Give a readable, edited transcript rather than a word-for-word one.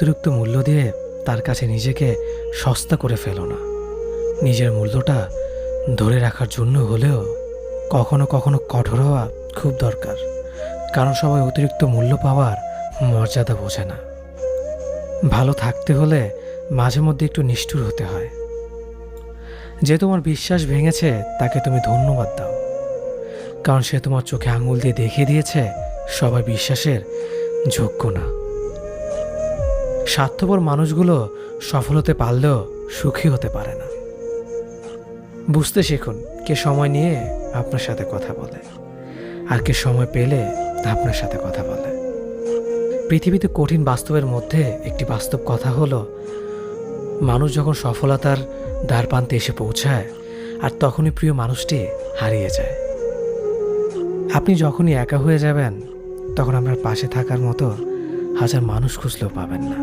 অতিরিক্ত মূল্য দিয়ে তার কাছে নিজেকে সস্তা করে ফেলো না। নিজের মূল্যটা ধরে রাখার জন্য হলেও কখনো কখনো কঠোর হওয়া খুব দরকার, কারণ সবাই অতিরিক্ত মূল্য পাওয়ার মর্যাদা বোঝে না। ভালো থাকতে হলে মাঝে মধ্যে একটু নিষ্ঠুর হতে হয়। যে তোমার বিশ্বাস ভেঙেছে তাকে তুমি ধন্যবাদ দাও, কারণ সে তোমার চোখে আঙুল দিয়ে দেখিয়ে দিয়েছে সবাই বিশ্বাসের যোগ্য না। স্বার্থপর মানুষগুলো সফল হতে পারলেও সুখী হতে পারে না। বুঝতে শিখুন কে সময় নিয়ে আপনার সাথে কথা বলে আর কে সময় পেলে আপনার সাথে কথা বলে। পৃথিবীতে কঠিন বাস্তবের মধ্যে একটি বাস্তব কথা হলো, মানুষ যখন সফলতার দ্বারপ্রান্তে এসে পৌঁছায় আর তখনই প্রিয় মানুষটি হারিয়ে যায়। আপনি যখনই একা হয়ে যাবেন তখন আপনার পাশে থাকার মতো হাজার মানুষ খুঁজলেও পাবেন না।